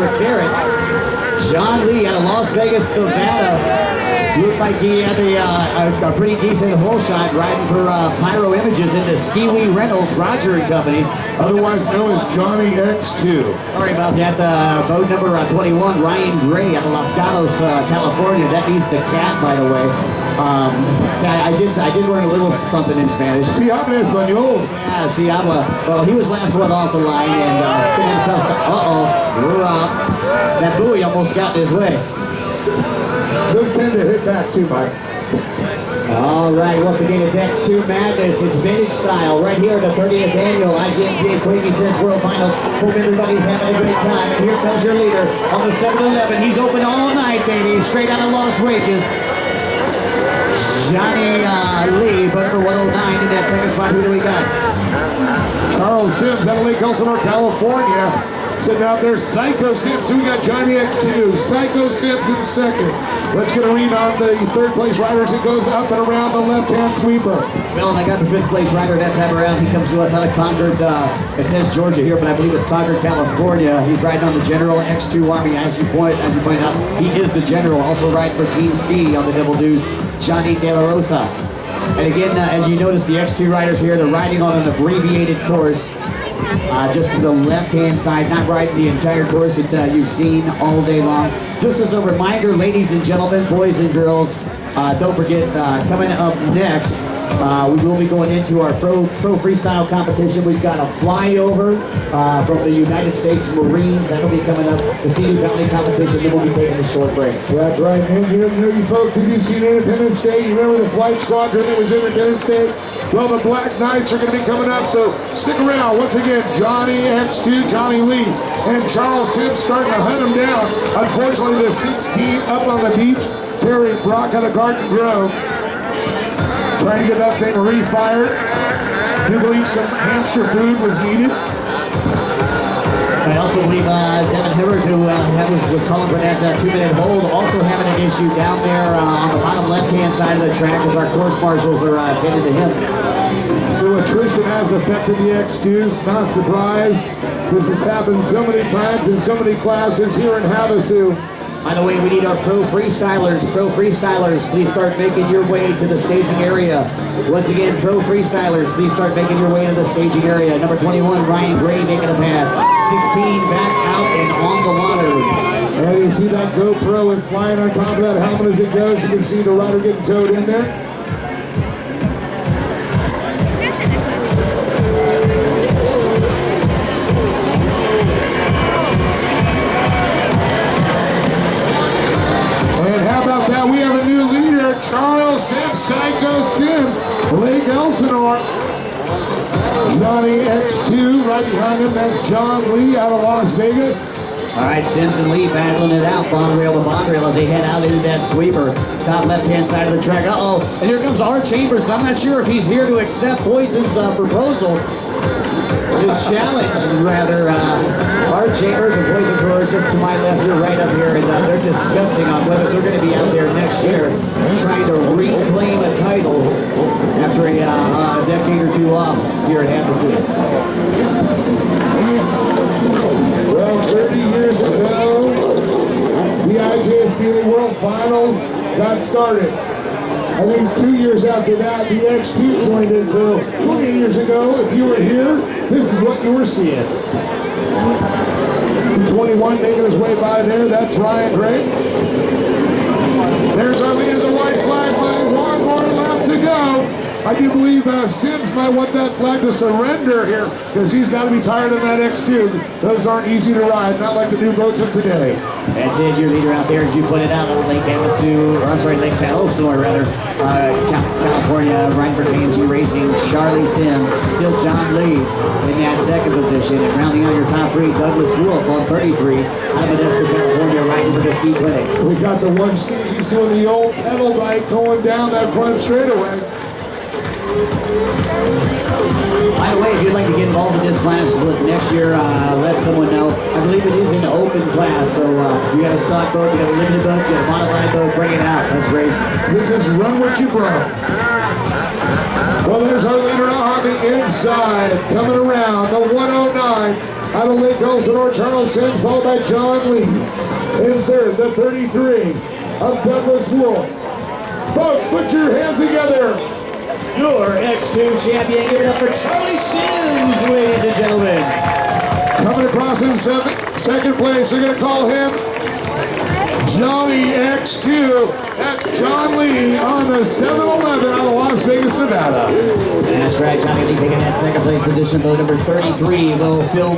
a carrot. John Lee out of Las Vegas, Nevada. Looked like he had a pretty decent hole shot riding for Pyro Images into Skiwee Rentals, Roger and Company. Otherwise known as Johnny X2. Sorry about that. Boat number 21, Ryan Gray out of Los Gatos, California. That means the cat, by the way. I did learn a little something in Spanish. Si habla español. Yeah, si habla. Well, he was last one off the line, and that buoy almost got in his way. Those tend to hit back too, Mike. All right, once again, it's X2 Madness. It's vintage style right here at the 30th annual IGSBA Quickie Sense World Finals. Hope everybody's having a great time. And here comes your leader on the 7-11. He's open all night, baby. Straight out of Las Vegas. Johnny Lee, boat number 109 in that second spot. Who do we got? Charles Sims out of Lake Elsinore, California. Sitting out there, Psycho Sims. So we got Johnny X2, Psycho Sims in second. Let's get a read on the third place riders. It goes up and around the left-hand sweeper. Well, and I got the fifth place rider that time around. He comes to us out of Concord. It says Georgia here, but I believe it's Concord, California. He's riding on the General X2 Army. As you point out, he is the General. Also riding for Team Ski on the Devil Deuce, Johnny De La Rosa. And again, as you notice, the X2 riders here, they're riding on an abbreviated course. Just to the left-hand side, not riding the entire course that you've seen all day long. Just as a reminder, ladies and gentlemen, boys and girls, don't forget, coming up next, we will be going into our pro freestyle competition. We've got a flyover from the United States Marines. That'll be coming up. The Sea Valley competition. Then we'll be taking a short break. That's right, man. You know, you folks, have you seen Independence Day? You remember the flight squadron that was Independence Day? Well, the Black Knights are going to be coming up, so stick around. Once again, Johnny X2, Johnny Lee, and Charles Sims starting to hunt him down. Unfortunately, the 16 up on the beach, Terry Brock out of Garden Grove, trying to get that thing refired. I do believe some hamster food was needed. I also believe Devin Hibbert, who was calling for that 2-minute hold, also having an issue down there on the bottom left-hand side of the track as our course marshals are attending to him. So attrition has affected the X2s, not surprised. This has happened so many times in so many classes here in Havasu. By the way, we need our pro freestylers. Pro freestylers, please start making your way to the staging area. Once again, pro freestylers, please start making your way to the staging area. Number 21, Ryan Gray making a pass. 16, back out and on the water. And you see that GoPro and flying on top of that helmet as it goes. You can see the rider getting towed in there. Charles Sims, Psycho Sims, Lake Elsinore. Johnny X2 right behind him. That's John Lee out of Las Vegas. All right, Sims and Lee battling it out, bond rail to bond rail as they head out into that sweeper. Top left-hand side of the track. Uh-oh, and here comes Art Chambers. I'm not sure if he's here to accept Poison's proposal. His challenge, rather. Art Chambers and Poison Tour just to my left, you're right up here, and they're discussing on whether they're going to be out there next year trying to reclaim a title after a decade or two off here at Havasu. Well, 30 years ago, the IJSBA World Finals got started. I think 2 years after that, the X2 joined in. So 20 years ago, if you were here, this is what you were seeing. 21 making his way by there. That's Ryan Gray. There's our leader, the white flag line. One more lap to go. I do believe Sims might want that flag to surrender here because he's got to be tired of that X2. Those aren't easy to ride, not like the new boats of today. That's it, your leader out there, as you put it out on Lake Havasu, or I'm sorry, Lake Elsinore rather, California, riding for KMG Racing, Charlie Sims, still John Lee in that second position, and rounding out your top three, Douglas Wolf on 33, out of Modesto, California, riding for the Ski Clinic. We got the one ski, he's doing the old pedal bike going down that front straightaway. By the way, if you'd like to get involved in this class next year, let someone know. I believe it is an open class, so you got a stock boat, you got a limited boat, you got a modified boat, bring it out. Let's race. This is Run What You Brought. Well, there's our leader on the inside, coming around, the 109. Out Out of Lake Elsinore, Charleston, followed by John Lee. In third, the 33 of Douglas Wolf. Folks, put your hands together. Your X2 champion, give it up for Charlie Sims, ladies and gentlemen. Coming across in second place, they're going to call him Johnny X2. That's John Lee on the 7-Eleven out of Las Vegas, Nevada. That's right, Johnny Lee taking that second place position, boat number 33 will fill